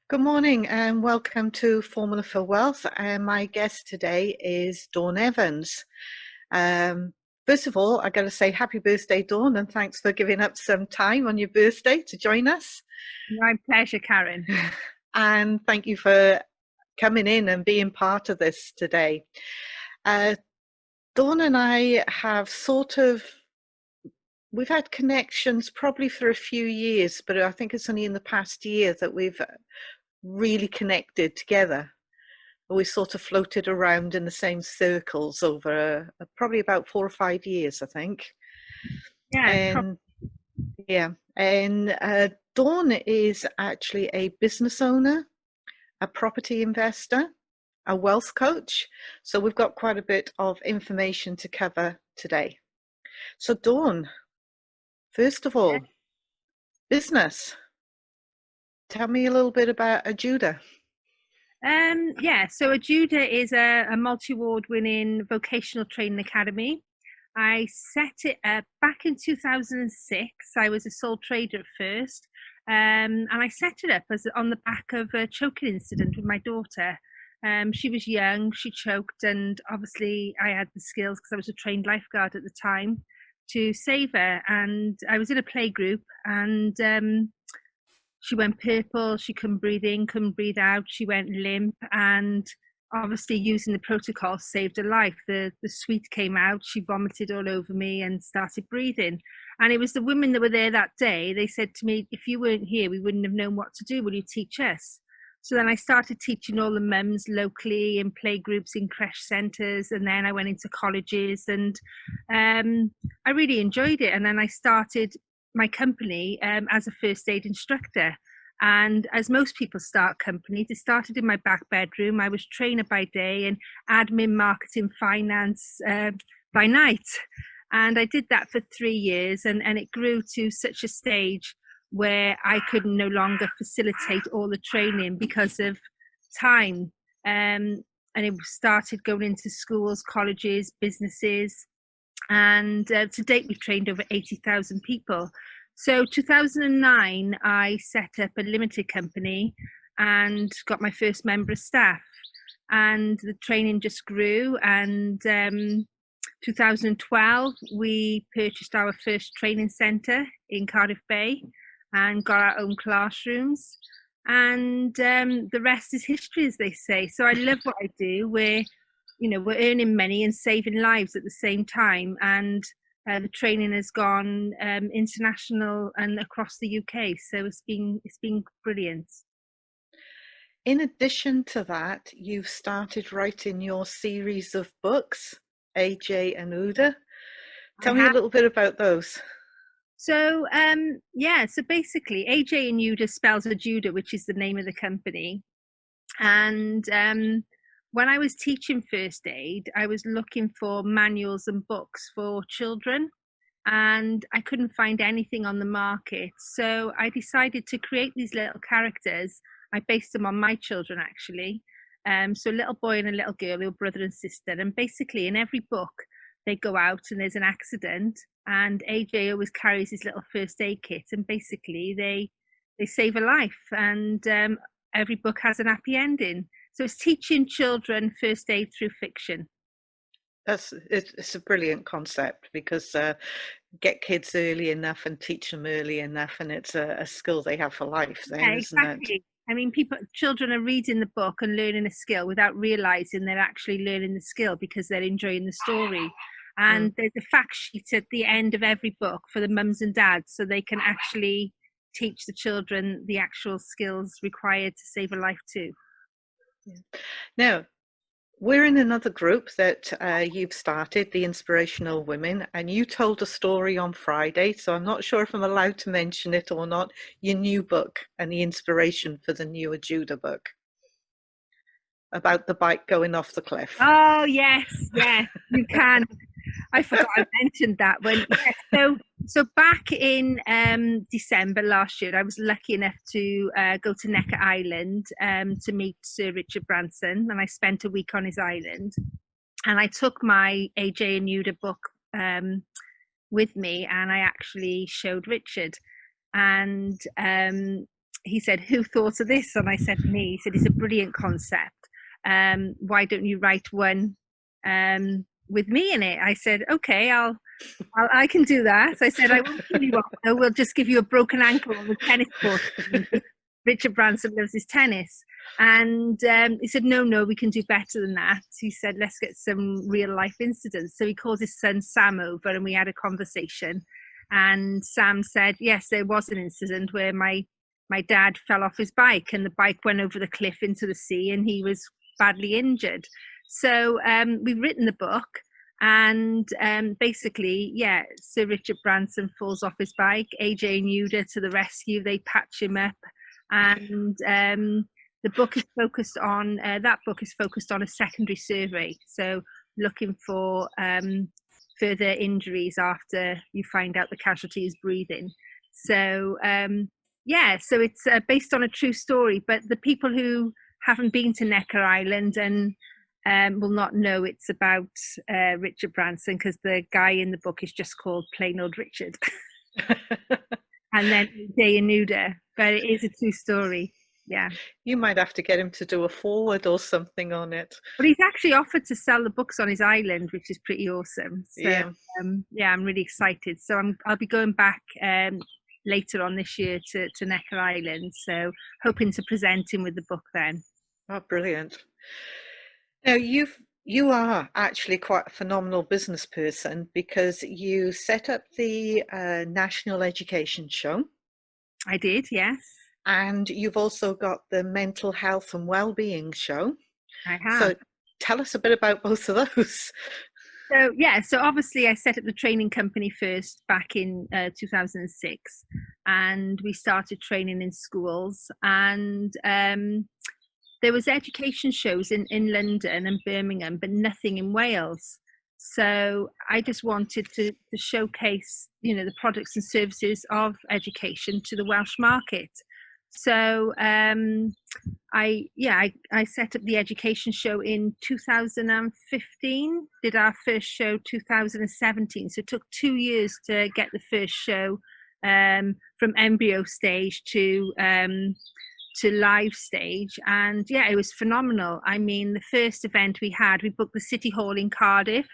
Good morning and welcome to Formula for Wealth. And my guest today is Dawn Evans. Um, First of all, I got to say happy birthday, Dawn, and thanks for giving up some time on your birthday to join us. My pleasure, Karen. And thank you for coming in and being part of this today. Uh, Dawn and I have we've had connections probably for a few years, but I think it's only in the past year that we've really connected together. We sort of floated around in the same circles over probably about 4 or 5 years, I think. Yeah, And yeah, and Dawn is actually a business owner, a property investor, a wealth coach. So we've got quite a bit of information to cover today. So Dawn, first of all, business. Tell me a little bit about Ajuda. so Ajuda is a multi-award winning vocational training academy. I set it up back in 2006. I was a sole trader at first, and I set it up as on the back of a choking incident with my daughter. She was young, she choked, and obviously I had the skills because I was a trained lifeguard at the time to save her. And I was in a play group, and she went purple, she couldn't breathe in, couldn't breathe out, she went limp, and obviously using the protocol saved her life. The sweet came out, she vomited all over me and started breathing. And it was the women that were there that day, they said to me, if you weren't here, we wouldn't have known what to do. Will you teach us? So then I started teaching all the mums locally in play groups, in creche centres, and then I went into colleges, and I really enjoyed it. And then I started my company as a first aid instructor. And as most people start companies, it started in my back bedroom. I was trainer by day and admin, marketing, finance by night. And I did that for 3 years, and it grew to such a stage where I could no longer facilitate all the training because of time. And it started going into schools, colleges, businesses, and to date we've trained over 80,000 people. So 2009 I set up a limited company and got my first member of staff, and the training just grew. And 2012 we purchased our first training centre in Cardiff Bay and got our own classrooms, and the rest is history, as they say. So I love what I do. We're earning money and saving lives at the same time. And the training has gone international and across the UK. So it's been brilliant. In addition to that, you've started writing your series of books, AJ and Odor. Tell me a little bit about those. So so basically AJ and Odor spells Ajuda, which is the name of the company. And when I was teaching first aid, I was looking for manuals and books for children, and I couldn't find anything on the market. So I decided to create these little characters. I based them on my children, actually. So a little boy and a little girl, who are brother and sister. And basically in every book, they go out and there's an accident, and AJ always carries his little first aid kit, and basically they save a life. And every book has an happy ending. So it's teaching children first aid through fiction. It's a brilliant concept because get kids early enough and teach them early enough, and it's a skill they have for life then, Yeah, isn't it? exactly. I mean, children are reading the book and learning a skill without realizing they're actually learning the skill because they're enjoying the story. And there's a fact sheet at the end of every book for the mums and dads, so they can actually teach the children the actual skills required to save a life too. Yeah. Now, we're in another group that you've started, the Inspirational Women, and you told a story on Friday, so I'm not sure if I'm allowed to mention it or not, your new book and the inspiration for the new Ajuda book about the bike going off the cliff. Oh, yes, you can. I forgot I mentioned that one. Yeah, so back in December last year, I was lucky enough to go to Necker Island to meet Sir Richard Branson, and I spent a week on his island. And I took my AJ and Odor book with me, and I actually showed Richard. And he said, "Who thought of this?" And I said, "Me." He said, "It's a brilliant concept. Why don't you write one with me in it?" I said, "Okay, I can do that." I said, "I won't kill you off. I will just give you a broken ankle on the tennis court." Richard Branson loves his tennis. And he said, no, we can do better than that. He said, let's get some real life incidents. So he called his son Sam over and we had a conversation. And Sam said, yes, there was an incident where my dad fell off his bike and the bike went over the cliff into the sea and he was badly injured. So we've written the book. And basically, yeah, Sir Richard Branson falls off his bike. AJ and Odor to the rescue. They patch him up. And the book is focused on that book is focused on a secondary survey, so looking for further injuries after you find out the casualty is breathing. So so it's based on a true story, but the people who haven't been to Necker Island and will not know it's about Richard Branson, because the guy in the book is just called plain old Richard. And then Day and Odor, but it is a true story. Yeah. You might have to get him to do a forward or something on it. But he's actually offered to sell the books on his island, which is pretty awesome. So, I'm really excited. So I'll be going back later on this year to Necker Island. So hoping to present him with the book then. Oh, brilliant. Now, you are actually quite a phenomenal business person, because you set up the National Education Show. I did, yes. And you've also got the Mental Health and Wellbeing Show. I have. So tell us a bit about both of those. So obviously I set up the training company first back in 2006, and we started training in schools, and there was education shows in London and Birmingham, but nothing in Wales. So I just wanted to showcase, the products and services of education to the Welsh market. So I set up the education show in 2015, did our first show 2017. So it took 2 years to get the first show from embryo stage to live stage, and it was phenomenal. I mean, the first event we booked the City Hall in Cardiff.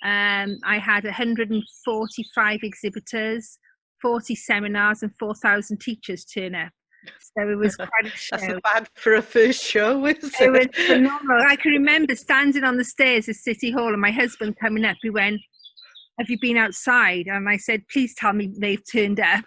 I had 145 exhibitors, 40 seminars, and 4,000 teachers turn up. So it was quite a show. That's not bad for a first show, is it? It was phenomenal. I can remember standing on the stairs at City Hall and my husband coming up. He went, "Have you been outside?" And I said, "Please tell me they've turned up."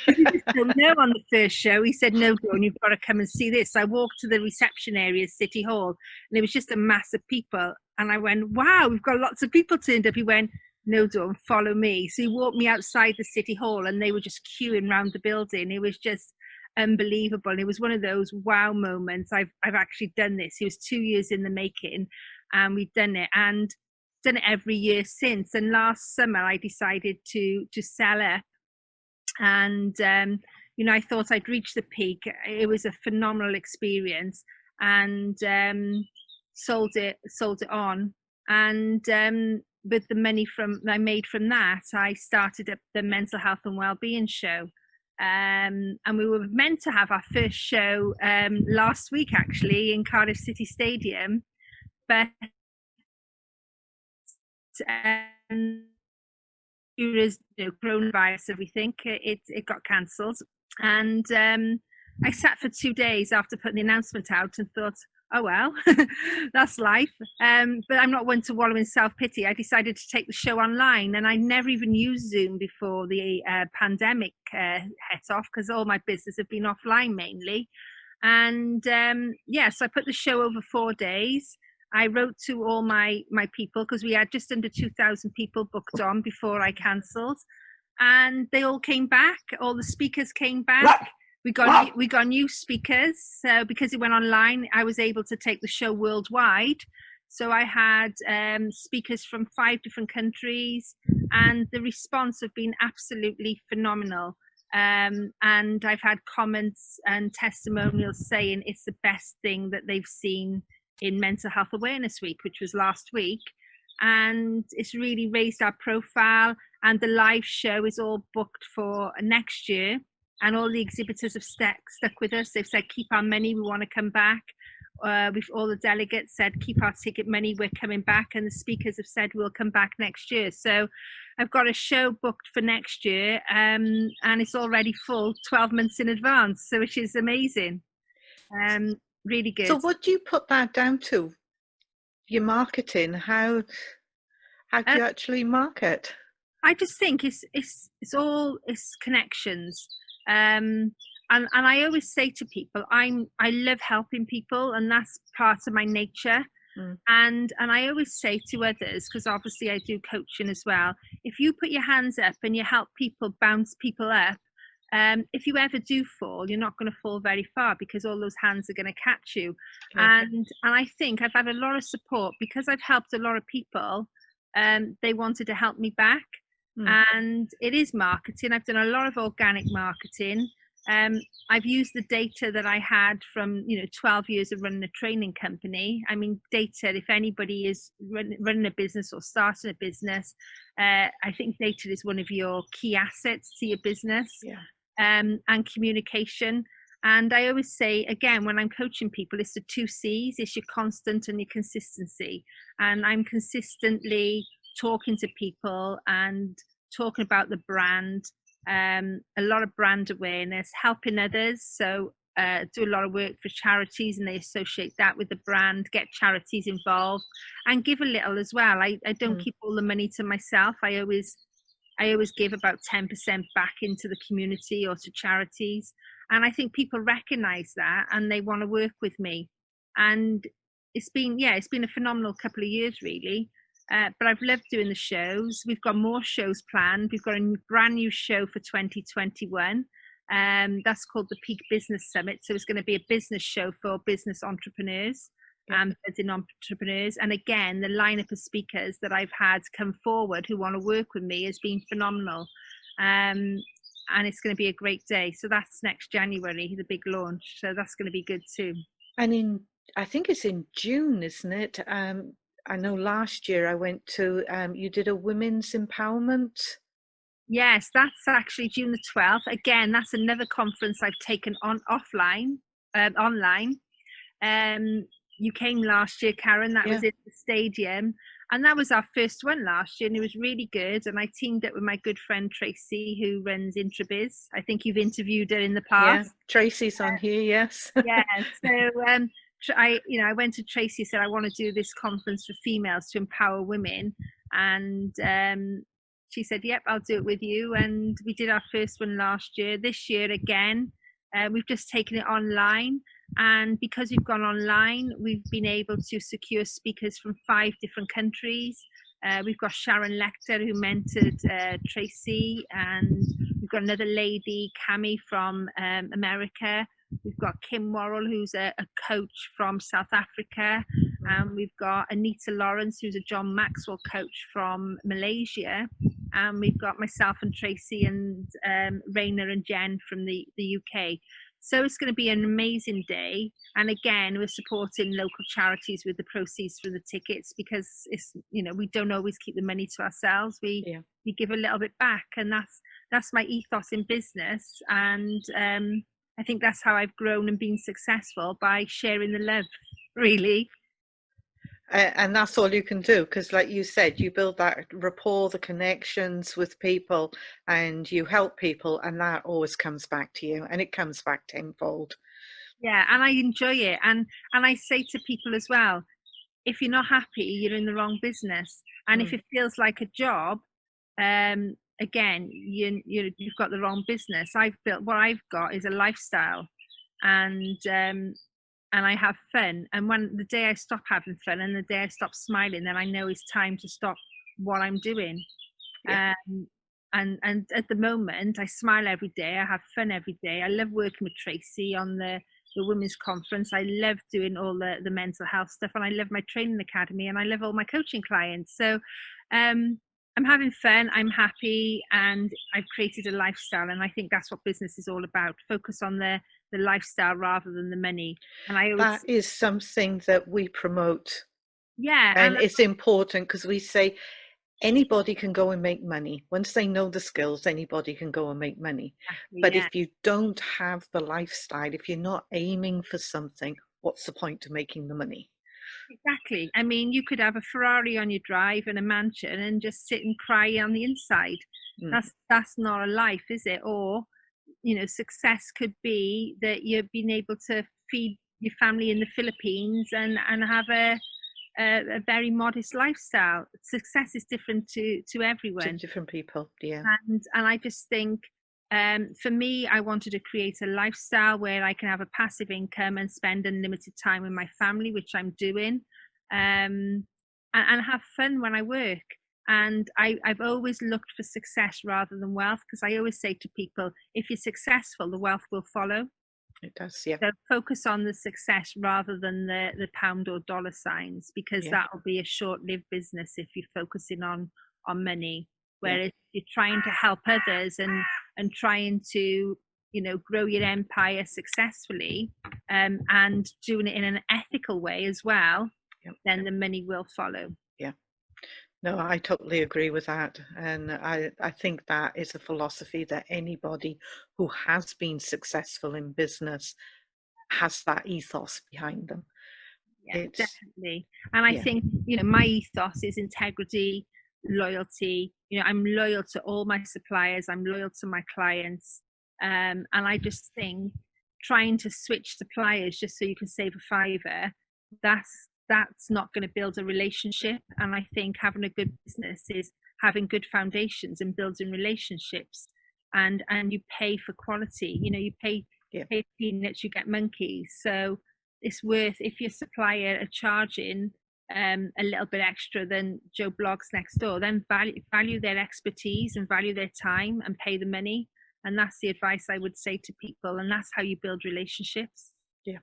You just don't know on the first show. He said, "No, Dawn, you've got to come and see this." So I walked to the reception area at City Hall, and it was just a mass of people. And I went, "Wow, we've got lots of people turned up." He went, "No, Dawn, follow me." So he walked me outside the City Hall, and they were just queuing around the building. It was just unbelievable. It was one of those wow moments. I've actually done this. It was 2 years in the making, and we've done it. And done it every year since. And last summer I decided to sell it, and I thought I'd reached the peak. It was a phenomenal experience, and sold it on. And with the money I made from that, I started up the Mental Health and Wellbeing Show. And we were meant to have our first show last week, actually, in Cardiff City Stadium, but coronavirus, everything, it got cancelled. And I sat for 2 days after putting the announcement out and thought, oh well, that's life. But I'm not one to wallow in self-pity. I decided to take the show online, and I never even used Zoom before the pandemic hit off, because all my business have been offline mainly. And so I put the show over 4 days. I wrote to all my people, because we had just under 2,000 people booked on before I cancelled, and they all came back. All the speakers came back. We got new speakers. So because it went online, I was able to take the show worldwide. So I had speakers from 5 different countries, and the response have been absolutely phenomenal. And I've had comments and testimonials saying it's the best thing that they've seen in Mental Health Awareness Week, which was last week. And it's really raised our profile, and the live show is all booked for next year. and all the exhibitors have stuck with us. They've said, keep our money, we want to come back. We've all the delegates said, keep our ticket money, we're coming back, and the speakers have said we'll come back next year. So I've got a show booked for next year, and it's already full 12 months in advance, so which is amazing. Really good. So what do you put that down to? Your marketing? How do you actually market? I just think it's all connections. And I always say to people, I love helping people, and that's part of my nature. And I always say to others, because obviously I do coaching as well, if you put your hands up and you help people bounce people up, if you ever do fall, you're not going to fall very far, because all those hands are going to catch you. And I think I've had a lot of support because I've helped a lot of people. They wanted to help me back. And it is marketing. I've done a lot of organic marketing. I've used the data that I had from 12 years of running a training company. I mean, data, if anybody is running a business or starting a business, I think data is one of your key assets to your business. And communication. And I always say, again, when I'm coaching people, it's the 2 C's. It's your constant and your consistency. And I'm consistently talking to people and talking about the brand, a lot of brand awareness, helping others. So do a lot of work for charities, and they associate that with the brand, get charities involved, and give a little as well. I don't keep all the money to myself. I always give about 10% back into the community or to charities. And I think people recognize that and they want to work with me. And it's been a phenomenal couple of years, really. But I've loved doing the shows. We've got more shows planned. We've got a brand new show for 2021. That's called the Peak Business Summit. So it's going to be a business show for business entrepreneurs and budding entrepreneurs. And again, the lineup of speakers that I've had come forward who want to work with me has been phenomenal. And it's going to be a great day. So that's next January, the big launch. So that's going to be good too. And I think it's in June, isn't it? I know last year I went to, you did a women's empowerment. Yes, that's actually June the 12th. Again, that's another conference I've taken online. You came last year, Karen. That was in the stadium. And that was our first one last year, and it was really good. And I teamed up with my good friend Tracy, who runs Intrabiz. I think you've interviewed her in the past. Yeah, Tracy's on here, yes. Yeah, so I went to Tracy, said I want to do this conference for females to empower women, and she said, "Yep, I'll do it with you." And we did our first one last year. This year again, we've just taken it online. And because we've gone online, we've been able to secure speakers from 5 different countries. We've got Sharon Lecter, who mentored Tracy, and we've got another lady, Cami, from America. We've got Kim Worrell, who's a coach from South Africa. And we've got Anita Lawrence, who's a John Maxwell coach from Malaysia. And we've got myself and Tracy and Raina and Jen from the UK. So it's going to be an amazing day. And again, we're supporting local charities with the proceeds from the tickets, because it's, we don't always keep the money to ourselves. We give a little bit back, and that's my ethos in business. And I think that's how I've grown and been successful, by sharing the love, really. And that's all you can do, because like you said, you build that rapport, the connections with people, and you help people, and that always comes back to you, and it comes back tenfold. Yeah, and I enjoy it. And I say to people as well, if you're not happy, you're in the wrong business. And if it feels like a job, again, you've got the wrong business. What I've got is a lifestyle, and I have fun. And when the day I stop having fun and the day I stop smiling, then I know it's time to stop what I'm doing. And at the moment, I smile every day. I have fun every day. I love working with Tracy on the women's conference. I love doing all the mental health stuff, and I love my training academy, and I love all my coaching clients. So I'm having fun, I'm happy, and I've created a lifestyle. And I think that's what business is all about. Focus on the lifestyle rather than the money. And that is something that we promote. Yeah. And it's important, because we say anybody can go and make money. Once they know the skills, anybody can go and make money. Exactly, But yeah. if you don't have the lifestyle, if you're not aiming for something, what's the point of making the money? Exactly. I mean, you could have a Ferrari on your drive and a mansion and just sit and cry on the inside. Mm, That's not a life, is it? Or, success could be that you've been able to feed your family in the Philippines and have a very modest lifestyle. Success is different to to everyone. different people, yeah. And I just think, for me, I wanted to create a lifestyle where I can have a passive income and spend unlimited time with my family, which I'm doing, and have fun when I work. And I've always looked for success rather than wealth, because I always say to people, if you're successful, the wealth will follow. It does, yeah. So focus on the success rather than the pound or dollar signs, because Yeah, that will be a short-lived business if you're focusing on money. yeah, Whereas you're trying to help others and trying to grow your empire successfully, and doing it in an ethical way as well, yeah, then the money will follow. yeah. No, I totally agree with that. And I think that is a philosophy that anybody who has been successful in business has that ethos behind them. Yeah, It's, definitely. And I yeah, think, my ethos is integrity, loyalty. I'm loyal to all my suppliers, I'm loyal to my clients. And I just think trying to switch suppliers just so you can save a fiver, that's not going to build a relationship. And I think having a good business is having good foundations and building relationships. And you pay for quality. You yeah, pay peanuts, you get monkeys. So it's worth, if your supplier are charging a little bit extra than Joe Blogs next door, then value their expertise and value their time and pay the money. And that's the advice I would say to people, and that's how you build relationships. yeah.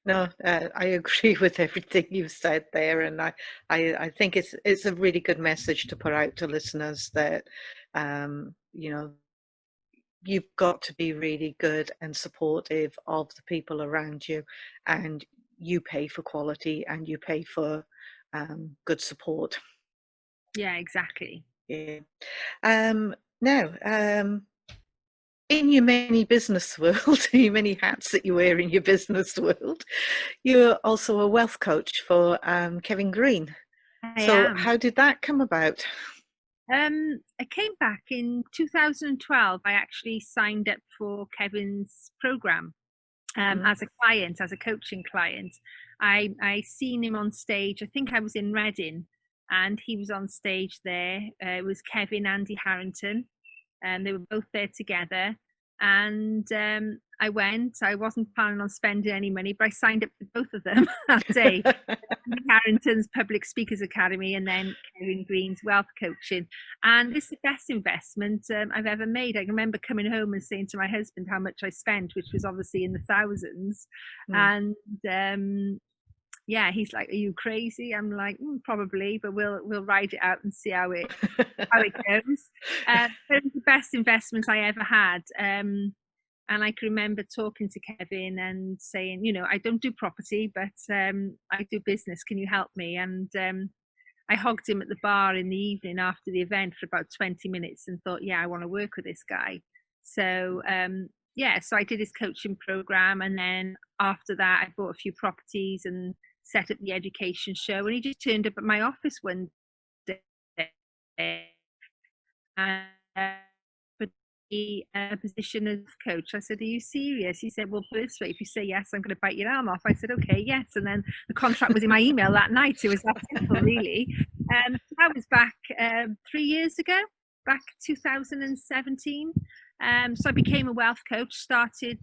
No, I agree with everything you've said there, and I think it's a really good message to put out to listeners that you know, you've got to be really good and supportive of the people around you, and you pay for quality and you pay for good support. Yeah, exactly. Yeah. Now, in your many business world, your many hats that you wear in your business world, you're also a wealth coach for Kevin Green. I So, am. how did that come about? I came back in 2012. I actually signed up for Kevin's program, Mm, as a client, as a coaching client. I seen him on stage. I think I was in Reading, and he was on stage there. It was Kevin, Andy Harrington, and they were both there together. And I went. I wasn't planning on spending any money, but I signed up for both of them that day. Andy Harrington's Public Speakers Academy, and then Kevin Green's Wealth Coaching. And it's the best investment I've ever made. I remember coming home and saying to my husband how much I spent, which was obviously in the thousands. mm. And yeah, he's like, "Are you crazy?" I'm like, "Probably, but we'll ride it out and see how it goes." But it was the best investment I ever had. And I can remember talking to Kevin and saying, I don't do property, but I do business. Can you help me? And I hogged him at the bar in the evening after the event for about 20 minutes and thought, yeah, I want to work with this guy. So, yeah, so I did his coaching program. And then after that, I bought a few properties and set up the education show. And he just turned up at my office one day and for the position as coach. I said, "Are you serious?" He said, "Well, put it this way, if you say yes, I'm going to bite your arm off." I said, "Okay, yes." And then the contract was in my email that night. It was that simple, really. So I was back 3 years ago, back 2017. So I became a wealth coach, started,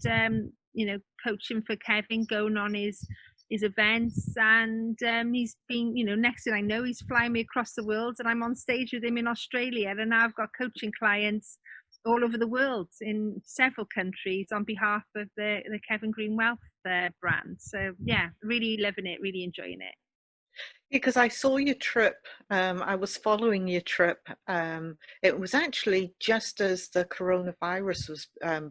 coaching for Kevin, going on his events, and he's been, next thing I know, he's flying me across the world, and I'm on stage with him in Australia, and now I've got coaching clients all over the world in several countries on behalf of the Kevin Green Wealth brand. So yeah, really loving it, really enjoying it. Because I saw your trip, I was following your trip. It was actually just as the coronavirus was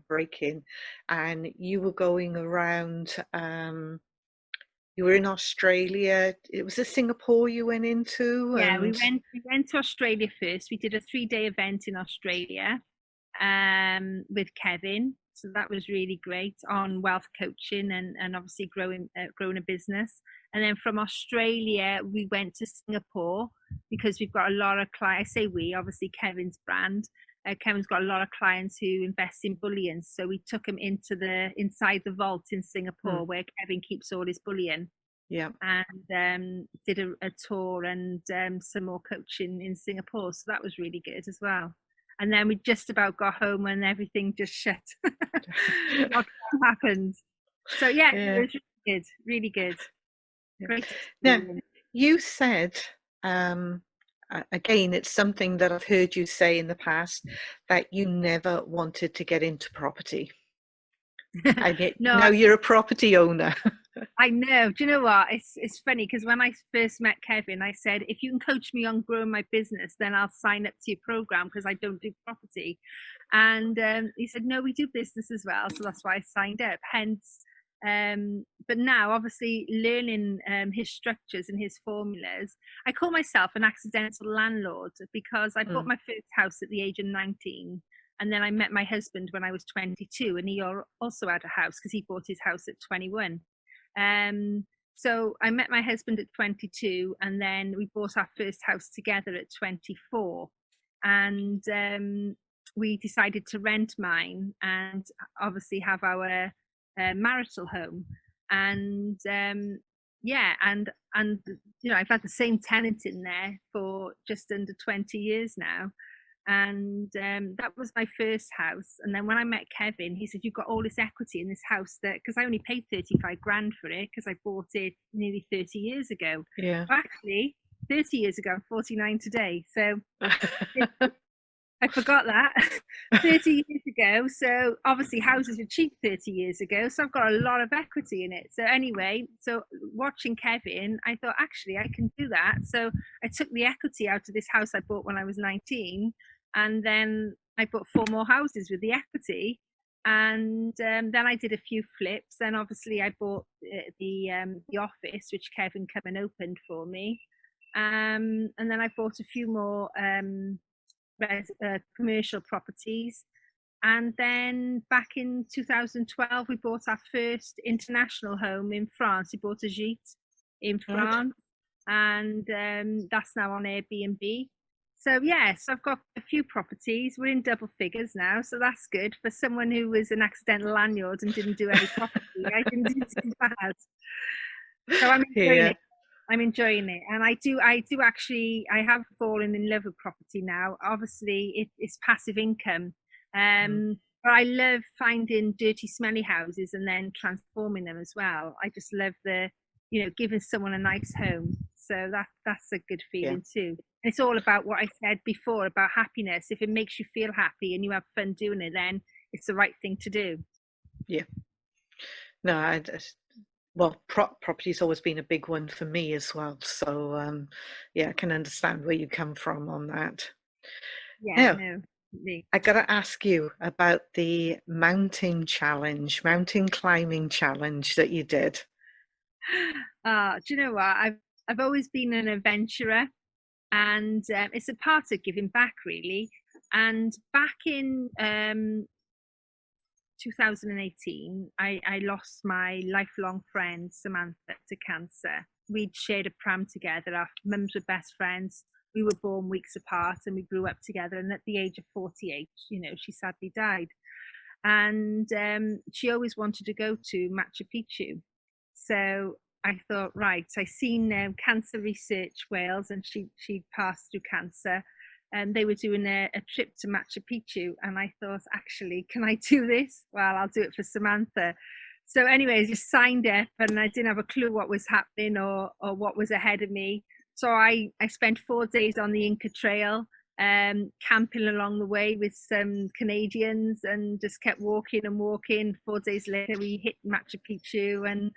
breaking, and you were going around You were in Australia. It was Singapore you went into, Yeah, and we went to Australia first. We did a 3-day event in Australia with Kevin. So that was really great on wealth coaching and obviously growing a business. And then from Australia, we went to Singapore because we've got a lot of clients. I say we, obviously Kevin's brand. Kevin's got a lot of clients who invest in bullion. So we took him inside the vault in Singapore where Kevin keeps all his bullion, yeah. and did a tour and some more coaching in Singapore. So that was really good as well. And then we just about got home and everything just shut. Lockdown happened. So yeah, Yeah. it was really good, really good. Great Now, experience. you said, again, it's something that I've heard you say in the past, that you never wanted to get into property. And yet No, now you're a property owner. I know. Do you know what? It's funny because when I first met Kevin, I said, if you can coach me on growing my business, then I'll sign up to your program because I don't do property. And he said, no, we do business as well. So that's why I signed up. Hence, but now obviously learning his structures and his formulas, I call myself an accidental landlord because I bought my first house at the age of 19. And then I met my husband when I was 22, and he also had a house because he bought his house at 21. So I met my husband at 22, and then we bought our first house together at 24. And we decided to rent mine and obviously have our marital home. And yeah, and I've had the same tenant in there for just under 20 years now. And that was my first house. And then when I met Kevin, he said, you've got all this equity in this house, that because I only paid 35 grand for it because I bought it nearly 30 years ago. Yeah. Actually 30 years ago, I'm 49 today, so I forgot that. 30 years ago. So obviously houses were cheap 30 years ago, so I've got a lot of equity in it. So anyway, so watching Kevin, I thought actually I can do that. So I took the equity out of this house I bought when I was 19, and then I bought 4 more houses with the equity. And then I did a few flips. Then obviously I bought the office, which Kevin come and opened for me. And then I bought a few more commercial properties. And then back in 2012, we bought our first international home in France. We bought a gîte in France, and that's now on Airbnb. So yes, I've got a few properties. We're in double figures now, so that's good for someone who was an accidental landlord and didn't do any property. I didn't do too bad. So I'm enjoying it. I'm enjoying it, and I do actually. I have fallen in love with property now. Obviously, it's passive income, but I love finding dirty, smelly houses and then transforming them as well. I just love giving someone a nice home. So that's a good feeling too. And it's all about what I said before about happiness. If it makes you feel happy and you have fun doing it, then it's the right thing to do. Yeah. No, well, property's always been a big one for me as well. So, yeah, I can understand where you come from on that. Yeah, Now, no. I got to ask you about the mountain climbing challenge that you did. Do you know what? I've always been an adventurer, and it's a part of giving back, really. And back in 2018, I lost my lifelong friend Samantha to cancer. We'd shared a pram together. Our mums were best friends. We were born weeks apart, and we grew up together. And at the age of 48, she sadly died. And she always wanted to go to Machu Picchu. So I thought, right, I seen Cancer Research Wales, and she passed through cancer, and they were doing a trip to Machu Picchu, and I thought, actually, can I do this? Well, I'll do it for Samantha. So anyway, I just signed up, and I didn't have a clue what was happening or what was ahead of me. So I spent 4 days on the Inca Trail, camping along the way with some Canadians, and just kept walking and walking. 4 days later, we hit Machu Picchu, and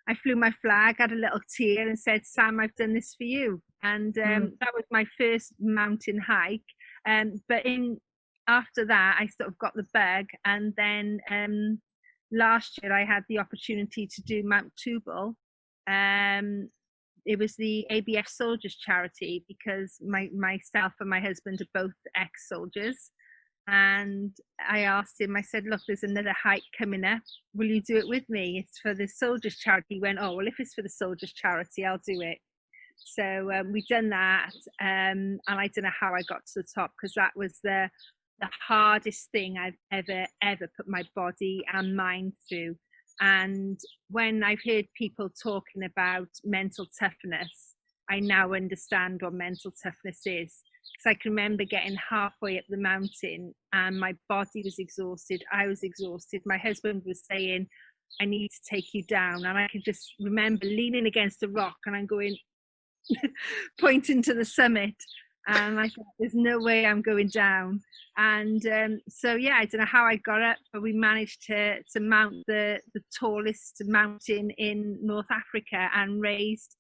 I flew my flag, had a little tear, and said, Sam, I've done this for you. And that was my first mountain hike. But after that, I sort of got the bug. And then last year, I had the opportunity to do Mount Tubal, it was the ABF Soldiers Charity, because myself and my husband are both ex-soldiers. And I asked him, I said, look, there's another hike coming up. Will you do it with me? It's for the Soldiers Charity. He went, oh, well, if it's for the Soldiers Charity, I'll do it. So we've done that. And I don't know how I got to the top, because that was the hardest thing I've ever put my body and mind through. And when I've heard people talking about mental toughness, I now understand what mental toughness is. Because I can remember getting halfway up the mountain and my body was exhausted. I was exhausted. My husband was saying, I need to take you down. And I can just remember leaning against a rock and I'm going, pointing to the summit. And I thought, there's no way I'm going down. And so, yeah, I don't know how I got up, but we managed to mount the tallest mountain in North Africa and raised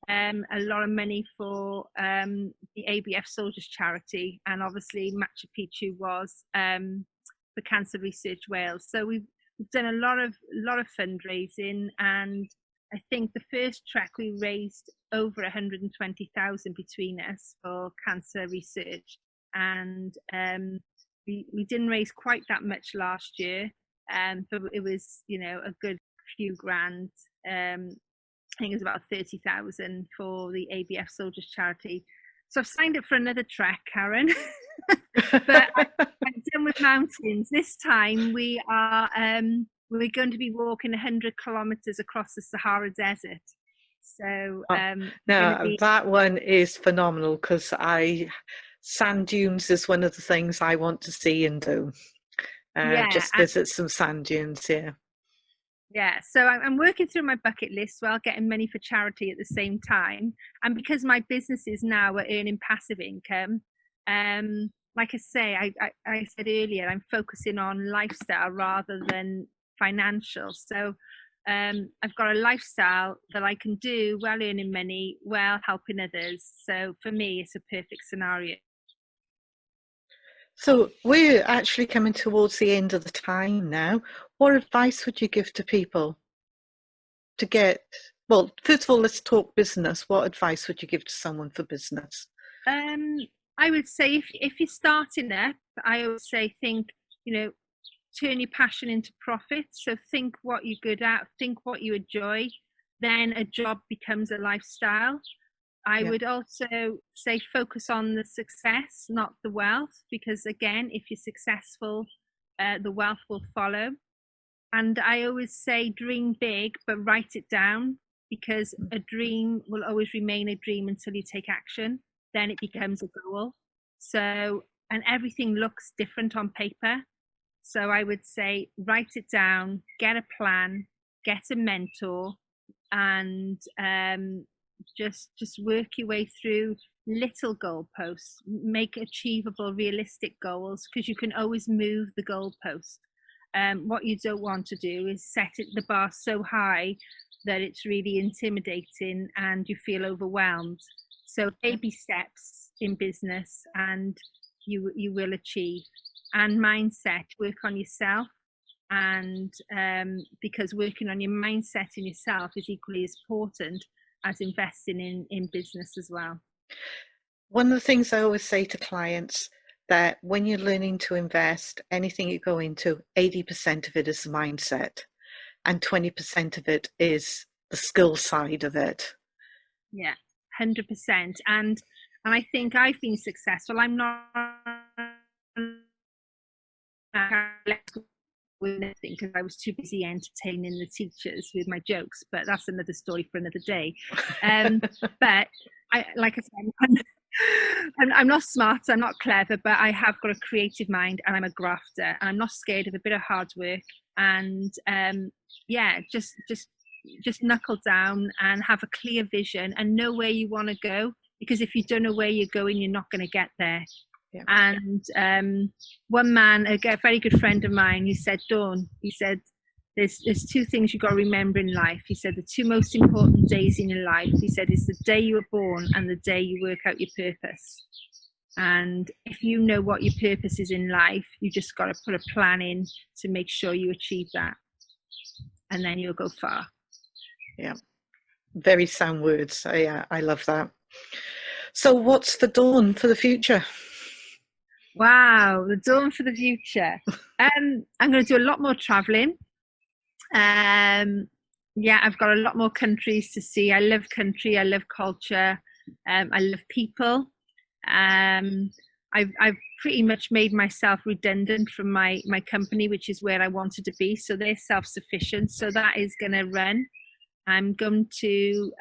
a lot of money for the ABF Soldiers Charity. And obviously Machu Picchu was for Cancer Research Wales. So we've done a lot of fundraising, and I think the first trek we raised over 120,000 between us for cancer research, and we didn't raise quite that much last year, but it was, you know, a good few grand. I think it was about 30,000 for the ABF Soldiers Charity. So I've signed up for another trek, Karen. But I'm done with mountains. This time we're going to be walking 100 kilometers across the Sahara Desert. So that one is phenomenal, because sand dunes is one of the things I want to see and do. Just visit some sand dunes. Yeah, so I'm working through my bucket list while getting money for charity at the same time. And because my businesses now are earning passive income, like I say, I said earlier, I'm focusing on lifestyle rather than financial. So I've got a lifestyle that I can do while earning money, while helping others. So for me, it's a perfect scenario. So we're actually coming towards the end of the time now. What advice would you give to people to get, well, first of all, let's talk business. What advice would you give to someone for business? I would say if you're starting up, I would say think, turn your passion into profit. So think what you're good at, think what you enjoy, then a job becomes a lifestyle. I would also say focus on the success, not the wealth, because again, if you're successful, the wealth will follow. And I always say dream big, but write it down, because a dream will always remain a dream until you take action. Then it becomes a goal. So, and everything looks different on paper. So I would say write it down, get a plan, get a mentor, and just work your way through little goalposts. Make achievable, realistic goals, because you can always move the goalpost. What you don't want to do is set the bar so high that it's really intimidating and you feel overwhelmed. So baby steps in business and you will achieve. And mindset, work on yourself, and because working on your mindset in yourself is equally as important as investing in business as well. One of the things I always say to clients, that when you're learning to invest, anything you go into, 80% of it is the mindset and 20% of it is the skill side of it. Yeah, 100%. And I think I've been successful. I'm not because I was too busy entertaining the teachers with my jokes, but that's another story for another day. But like I said, I'm not smart, I'm not clever, but I have got a creative mind and I'm a grafter, and I'm not scared of a bit of hard work. And just knuckle down and have a clear vision and know where you want to go, because if you don't know where you're going, you're not going to get there. Yeah. And one man, a very good friend of mine, he said, Dawn, he said, there's two things you've got to remember in life. He said, the two most important days in your life, he said, is the day you were born and the day you work out your purpose. And if you know what your purpose is in life, you just got to put a plan in to make sure you achieve that. And then you'll go far. Yeah. Very sound words. I love that. So what's the dawn for the future? Wow, the dawn for the future. I'm going to do a lot more traveling. Um, yeah, I've got a lot more countries to see. I love country. I love culture. I love people. Um, I've pretty much made myself redundant from my company, which is where I wanted to be. So they're self-sufficient. So that is going to run. I'm going to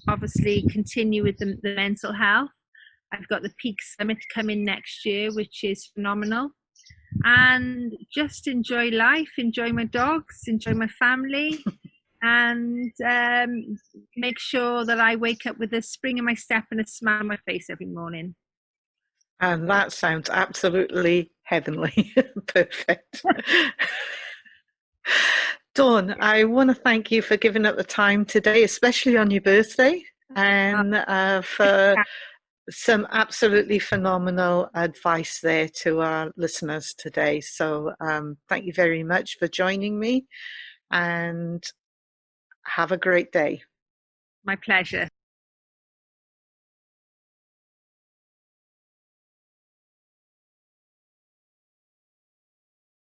obviously continue with the mental health. I've got the Peak Summit coming next year, which is phenomenal. And just enjoy life, enjoy my dogs, enjoy my family, and make sure that I wake up with a spring in my step and a smile on my face every morning. And that sounds absolutely heavenly. Perfect. Dawn, I want to thank you for giving up the time today, especially on your birthday, and for some absolutely phenomenal advice there to our listeners today. So thank you very much for joining me, and have a great day. My pleasure.